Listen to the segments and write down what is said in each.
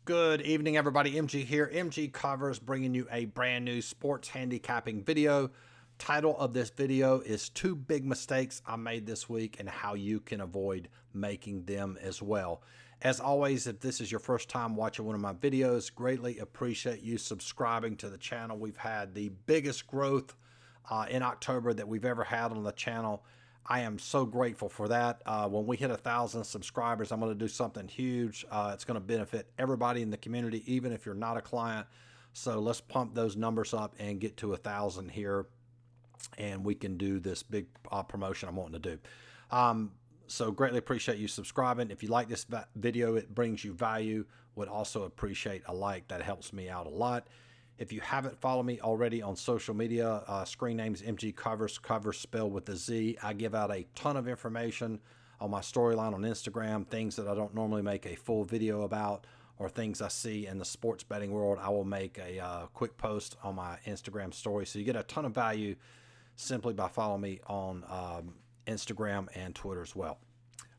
Good evening, everybody. MG here. MGCovers bringing you a brand new sports handicapping video. Title of this video is 2 big mistakes I made this week and how you can avoid making them as well. As always, if this is your first time watching one of my videos, greatly appreciate you subscribing to the channel. We've had the biggest growth in October that we've ever had on the channel. I am so grateful for that. When we hit 1,000 subscribers, I'm going to do something huge. It's going to benefit everybody in the community, even if you're not a client. So let's pump those numbers up and get to 1,000 here, and we can do this big promotion I'm wanting to do. So greatly appreciate you subscribing. If you like this video, it brings you value, would also appreciate a like. That helps me out a lot. If you haven't followed me already on social media, screen name is MGCovers, covers spelled with a Z. I give out a ton of information on my storyline on Instagram, things that I don't normally make a full video about, or things I see in the sports betting world. I will make a quick post on my Instagram story. So you get a ton of value simply by following me on Instagram and Twitter as well.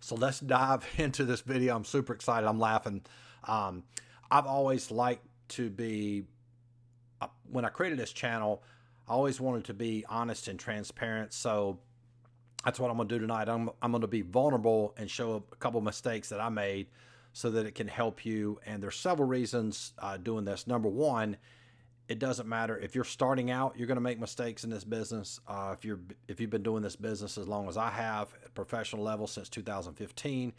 So let's dive into this video. I'm super excited. I'm laughing. I've always liked to be... when I created this channel, I always wanted to be honest and transparent. So that's what I'm going to do tonight. I'm going to be vulnerable and show a couple mistakes that I made so that it can help you. And there's several reasons doing this. Number one, it doesn't matter if you're starting out, you're going to make mistakes in this business. If you've been doing this business as long as I have at professional level since 2015,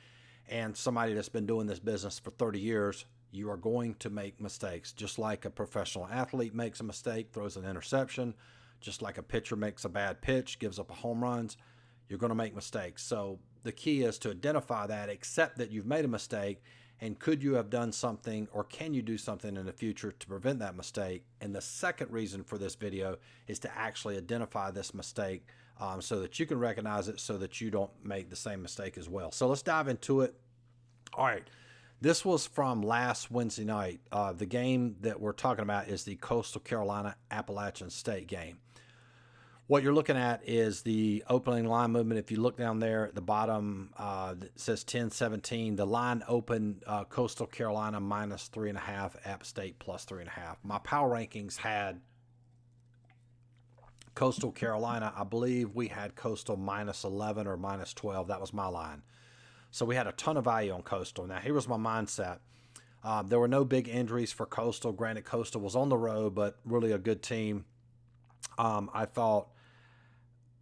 and somebody that's been doing this business for 30 years, you are going to make mistakes. Just like a professional athlete makes a mistake, throws an interception, just like a pitcher makes a bad pitch, gives up a home runs, you're going to make mistakes. So the key is to identify that, accept that you've made a mistake, and could you have done something, or can you do something in the future to prevent that mistake? And the second reason for this video is to actually identify this mistake so that you can recognize it so that you don't make the same mistake as well. So let's dive into it. All right. This was from last Wednesday night. The game that we're talking about is the Coastal Carolina Appalachian State game. What you're looking at is the opening line movement. If you look down there at the bottom, it says 10-17. The line opened Coastal Carolina -3.5, App State +3.5. My power rankings had Coastal Carolina. I believe we had Coastal -11 or -12. That was my line. So we had a ton of value on Coastal. Now, here was my mindset. There were no big injuries for Coastal. Granted, Coastal was on the road, but really a good team. I thought,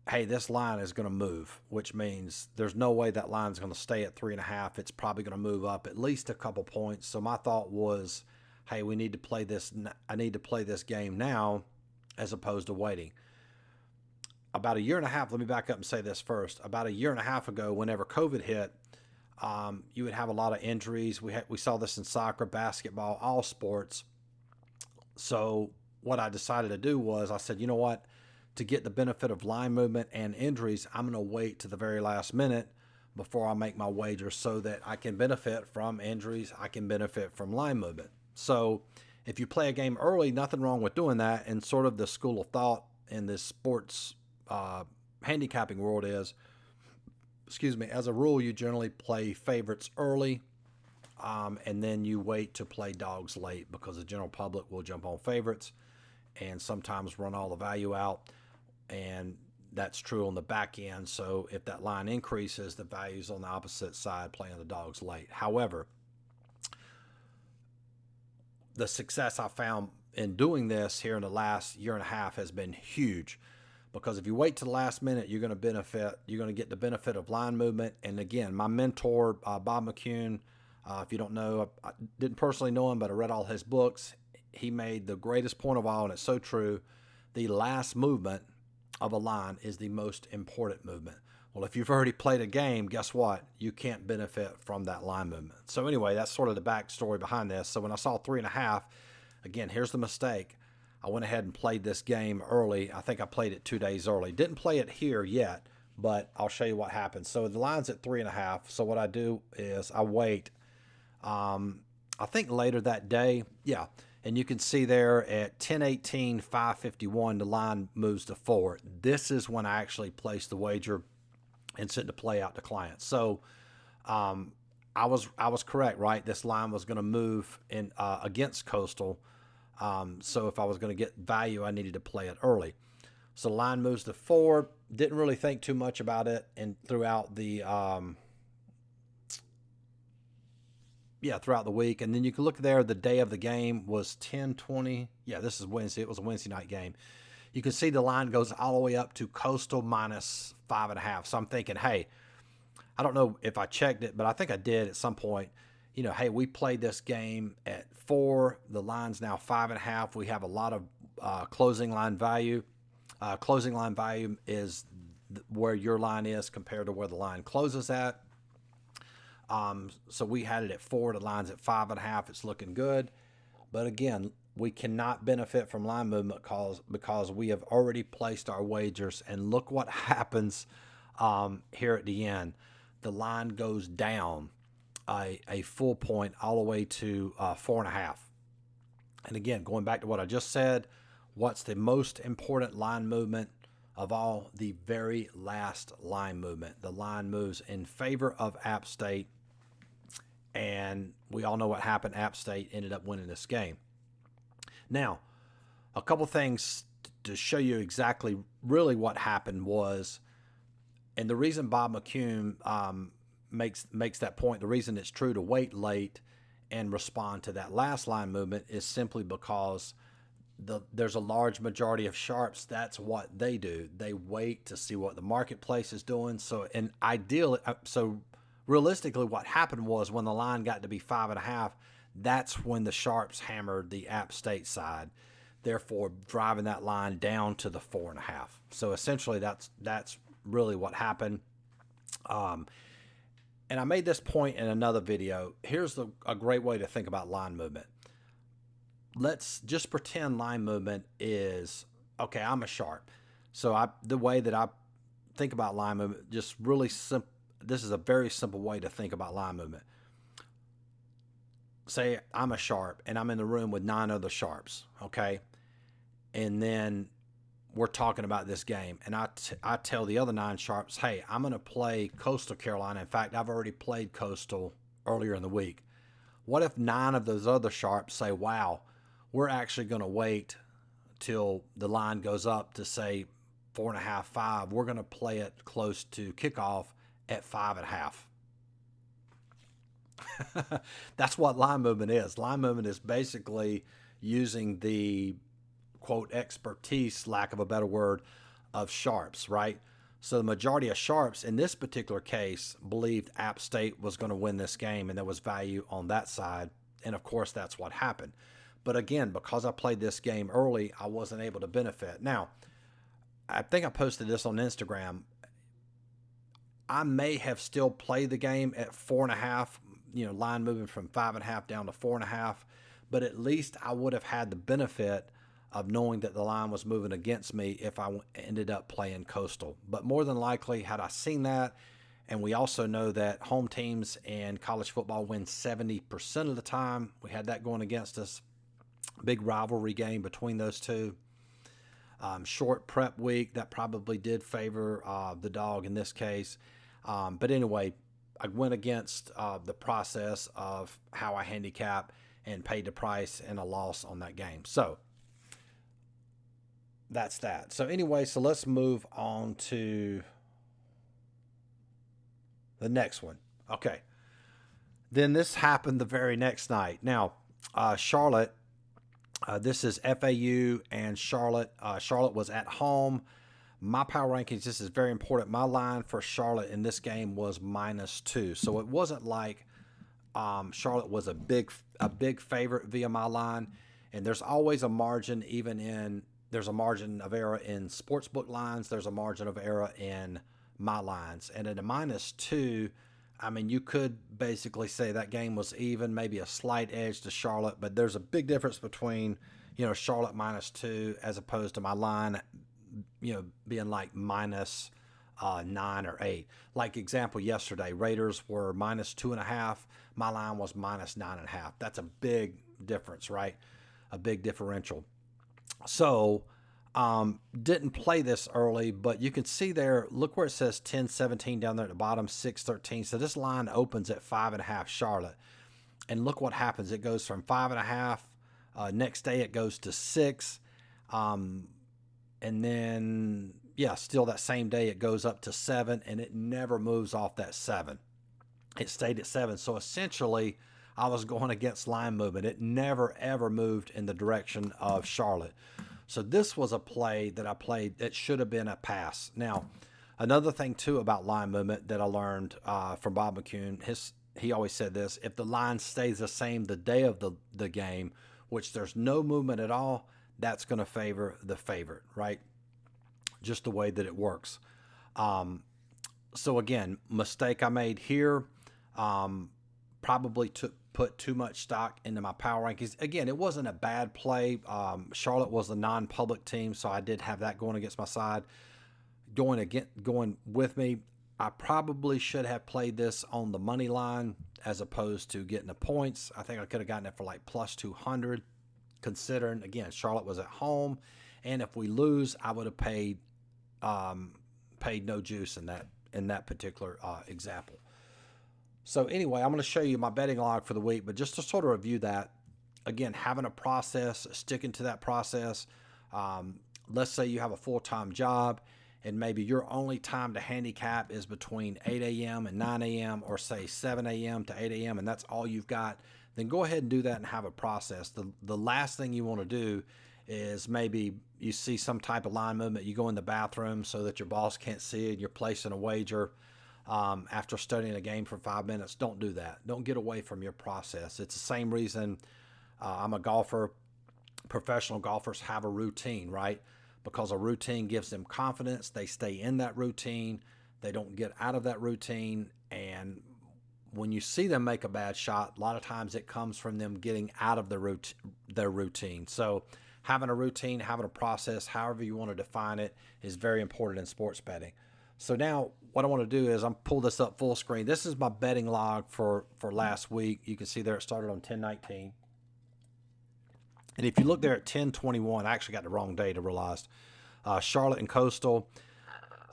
hey, this line is going to move, which means there's no way that line is going to stay at 3.5. It's probably going to move up at least a couple points. So my thought was, hey, we need to play this. I need to play this game now as opposed to waiting. About a year and a half, let me back up and say this first. About a year and a half ago, whenever COVID hit, you would have a lot of injuries. We saw this in soccer, basketball, all sports. So what I decided to do was I said, you know what? To get the benefit of line movement and injuries, I'm going to wait to the very last minute before I make my wager so that I can benefit from injuries. I can benefit from line movement. So if you play a game early, nothing wrong with doing that. And sort of the school of thought in this sports handicapping world is, as a rule, you generally play favorites early, and then you wait to play dogs late because the general public will jump on favorites and sometimes run all the value out, and that's true on the back end. So if that line increases, the value's on the opposite side playing the dogs late. However, the success I found in doing this here in the last year and a half has been huge. Because if you wait to the last minute, you're going to benefit. You're going to get the benefit of line movement. And again, my mentor, Bob McCune, if you don't know, I didn't personally know him, but I read all his books. He made the greatest point of all, and it's so true. The last movement of a line is the most important movement. Well, if you've already played a game, guess what? You can't benefit from that line movement. So anyway, that's sort of the backstory behind this. So when I saw 3.5, again, here's the mistake. I went ahead and played this game early. I think I played it 2 days early. Didn't play it here yet, but I'll show you what happens. So the line's at 3.5. So what I do is I wait. I think later that day, yeah. And you can see there at 10:18, 5:51, the line moves to 4. This is when I actually place the wager and send the play out to clients. So I was correct, right? This line was going to move in against Coastal. So if I was going to get value, I needed to play it early. So the line moves to 4. Didn't really think too much about it, and throughout the throughout the week. And then you can look there. The day of the game was 10:20. Yeah, this is Wednesday. It was a Wednesday night game. You can see the line goes all the way up to Coastal minus 5.5. So I'm thinking, hey, I don't know if I checked it, but I think I did at some point. You know, hey, we played this game at 4. The line's now 5.5. We have a lot of closing line value. Closing line value is where your line is compared to where the line closes at. So we had it at 4. The line's at 5.5. It's looking good. But again, we cannot benefit from line movement because we have already placed our wagers. And look what happens here at the end. The line goes down a full point all the way to 4.5. And again, going back to what I just said, what's the most important line movement of all? The very last line movement. The line moves in favor of App State, and we all know what happened. App State ended up winning this game. Now, a couple things to show you exactly really what happened was, and the reason Bob McCune makes that point, the reason it's true to wait late and respond to that last line movement is simply because there's a large majority of sharps. That's what they do. They wait to see what the marketplace is doing. So, and ideally, so realistically, what happened was when the line got to be 5.5, that's when the sharps hammered the App State side, therefore driving that line down to the 4.5. So essentially, that's really what happened. And I made this point in another video. Here's a great way to think about line movement. Let's just pretend line movement is, okay, I'm a sharp. So the way that I think about line movement, just really simple. This is a very simple way to think about line movement. Say I'm a sharp and I'm in the room with 9 other sharps, okay? And then we're talking about this game, and I tell the other 9 sharps, hey, I'm going to play Coastal Carolina. In fact, I've already played Coastal earlier in the week. What if 9 of those other sharps say, wow, we're actually going to wait till the line goes up to say 4.5, 5. We're going to play it close to kickoff at 5.5. That's what line movement is. Line movement is basically using the quote expertise, lack of a better word, of sharps, right? So the majority of sharps in this particular case believed App State was going to win this game, and there was value on that side. And of course, that's what happened. But again, because I played this game early, I wasn't able to benefit. Now, I think I posted this on Instagram. I may have still played the game at 4.5, line moving from 5.5 down to 4.5, but at least I would have had the benefit of knowing that the line was moving against me if I ended up playing Coastal. But more than likely, had I seen that, and we also know that home teams in college football win 70% of the time, we had that going against us. Big rivalry game between those two. Short prep week, that probably did favor the dog in this case. But anyway, I went against the process of how I handicap and paid the price and a loss on that game. So that's that. So anyway, so let's move on to the next one. Okay. Then this happened the very next night. Now, Charlotte, this is FAU and Charlotte. Charlotte was at home. My power rankings, this is very important. My line for Charlotte in this game was -2. So it wasn't like Charlotte was a big favorite via my line. And there's always a margin, there's a margin of error in sportsbook lines. There's a margin of error in my lines. And at a -2, I mean, you could basically say that game was even, maybe a slight edge to Charlotte, but there's a big difference between, Charlotte -2 as opposed to my line, being like -9 or 8. Like example, yesterday, Raiders were -2.5. My line was -9.5. That's a big difference, right? A big differential. So Didn't play this early, but you can see there, look where it says 10-17 down there at the bottom, 6-13. So this line opens at 5.5 Charlotte. And look what happens. It goes from 5.5. Next day it goes to 6. And then, yeah, still that same day it goes up to 7, and it never moves off that 7. It stayed at 7. So essentially, I was going against line movement. It never, ever moved in the direction of Charlotte. So this was a play that I played that should have been a pass. Now, another thing, too, about line movement that I learned from Bob McCune, he always said this: if the line stays the same the day of the game, which there's no movement at all, that's going to favor the favorite, right? Just the way that it works. So again, mistake I made here, probably put too much stock into my power rankings. Again, it wasn't a bad play. Charlotte was a non-public team, so I did have that going against my side. Going with me, I probably should have played this on the money line as opposed to getting the points. I think I could have gotten it for like plus 200, considering, again, Charlotte was at home, and if we lose, I would have paid no juice in that particular example. So anyway, I'm going to show you my betting log for the week, but just to sort of review that, again, having a process, sticking to that process. Let's say you have a full-time job, and maybe your only time to handicap is between 8 a.m. and 9 a.m. or say 7 a.m. to 8 a.m. and that's all you've got, then go ahead and do that and have a process. The last thing you want to do is maybe you see some type of line movement, you go in the bathroom so that your boss can't see it, you're placing a wager after studying a game for 5 minutes. Don't do that. Don't get away from your process. It's the same reason I'm a golfer. Professional golfers have a routine, right? Because a routine gives them confidence. They stay in that routine. They don't get out of that routine. And when you see them make a bad shot, a lot of times it comes from them getting out of their routine. So having a routine, having a process, however you want to define it, is very important in sports betting. So now what I want to do is I'm pull this up full screen. This is my betting log for last week. You can see there it started on 10/19. And if you look there at 10/21, I actually got the wrong date, I realized. Charlotte and Coastal.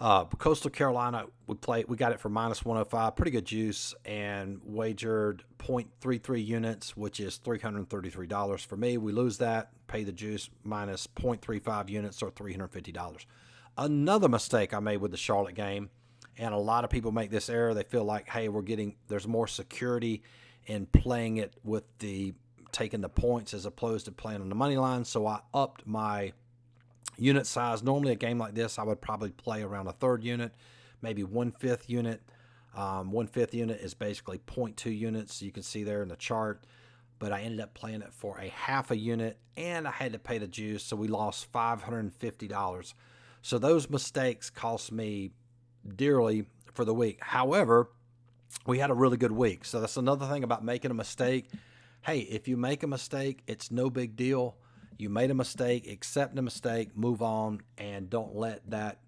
Coastal Carolina, we got it for minus 105, pretty good juice, and wagered 0.33 units, which is $333 for me. We lose that, pay the juice minus 0.35 units, or $350. Another mistake I made with the Charlotte game, and a lot of people make this error. They feel like, hey, there's more security in playing it with taking the points as opposed to playing on the money line. So I upped my unit size. Normally a game like this, I would probably play around a third unit, maybe 1/5 unit. 1/5 unit is basically 0.2 units. You can see there in the chart, but I ended up playing it for a half a unit, and I had to pay the juice. So we lost $550. So those mistakes cost me dearly for the week. However, we had a really good week. So that's another thing about making a mistake. Hey, if you make a mistake, it's no big deal. You made a mistake, accept the mistake, move on, and don't let that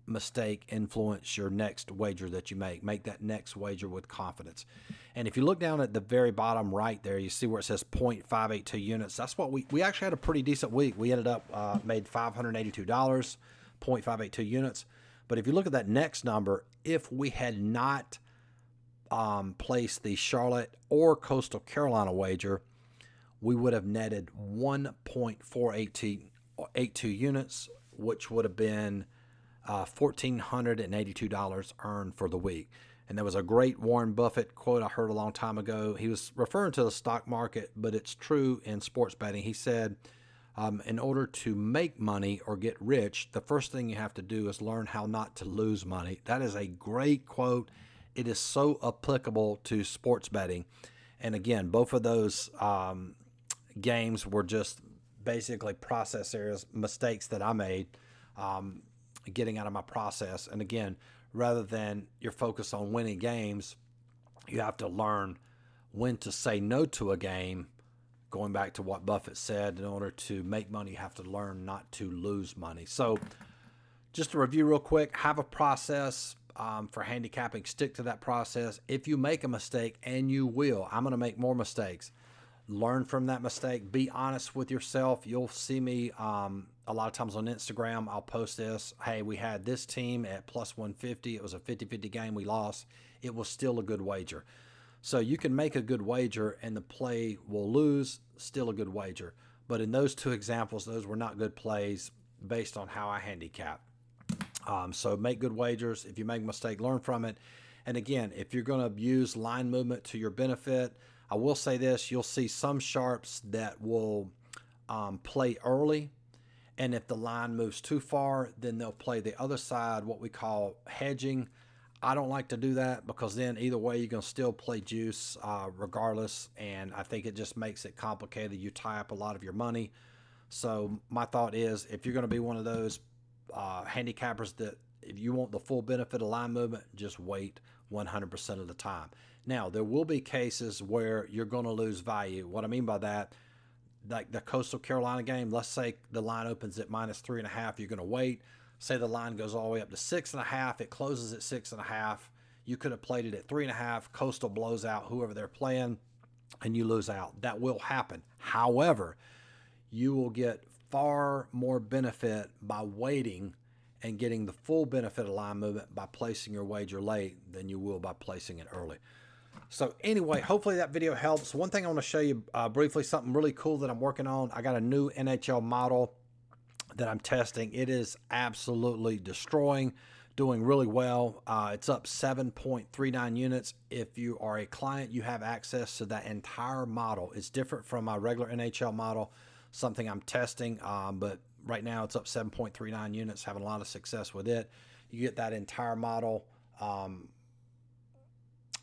mistake influence your next wager that you make. Make that next wager with confidence. And if you look down at the very bottom right there, you see where it says 0.582 units. That's what we actually had a pretty decent week. We ended up made $582, 0.582 units. But if you look at that next number, if we had not placed the Charlotte or Coastal Carolina wager, we would have netted 1.482 units, which would have been $1,482 earned for the week. And there was a great Warren Buffett quote I heard a long time ago. He was referring to the stock market, but it's true in sports betting. He said, in order to make money or get rich, the first thing you have to do is learn how not to lose money. That is a great quote. It is so applicable to sports betting. And again, both of those games were just basically process errors, mistakes that I made, getting out of my process. And again, rather than your focus on winning games, you have to learn when to say no to a game. Going back to what Buffett said, in order to make money, you have to learn not to lose money. So just to review real quick, have a process for handicapping. Stick to that process. If you make a mistake, and you will, I'm going to make more mistakes, learn from that mistake. Be honest with yourself. You'll see me a lot of times on Instagram, I'll post this. Hey, we had this team at plus 150. It was a 50-50 game. We lost. It was still a good wager. So you can make a good wager and the play will lose, still a good wager. But in those two examples, those were not good plays based on how I handicap. So make good wagers. If you make a mistake, learn from it. And again, if you're going to use line movement to your benefit, I will say this, you'll see some sharps that will play early. And if the line moves too far, then they'll play the other side, what we call hedging. I don't like to do that because then either way, you're going to still play juice regardless. And I think it just makes it complicated. You tie up a lot of your money. So my thought is if you're going to be one of those handicappers that if you want the full benefit of line movement, just wait 100% of the time. Now, there will be cases where you're going to lose value. What I mean by that, like the Coastal Carolina game, let's say the line opens at -3.5, you're going to wait. Say the line goes all the way up to 6.5, it closes at 6.5. You could have played it at 3.5. Coastal blows out whoever they're playing, and you lose out. That will happen. However, you will get far more benefit by waiting and getting the full benefit of line movement by placing your wager late than you will by placing it early. So anyway, hopefully that video helps. One thing I want to show you briefly, something really cool that I'm working on. I got a new NHL model that I'm testing. It is absolutely destroying, doing really well. It's up 7.39 units. If you are a client, you have access to that entire model. It's different from my regular NHL model, something I'm testing, but right now it's up 7.39 units, having a lot of success with it. You get that entire model,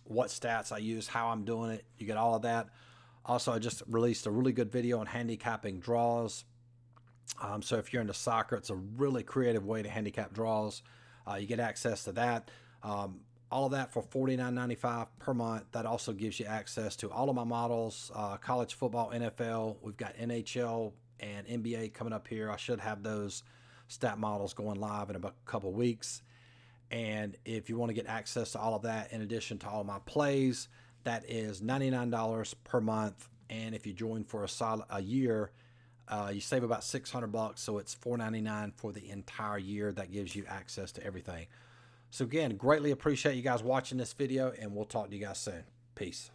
what stats I use, how I'm doing it. You get all of that. Also, I just released a really good video on handicapping draws. So if you're into soccer, it's a really creative way to handicap draws. You get access to that. All of that for $49.95 per month. That also gives you access to all of my models, college football, NFL. We've got NHL and NBA coming up here. I should have those stat models going live in about a couple weeks. And if you want to get access to all of that, in addition to all my plays, that is $99 per month. And if you join for a year, you save about $600, so it's $499 for the entire year. That gives you access to everything. So again, greatly appreciate you guys watching this video, and we'll talk to you guys soon. Peace.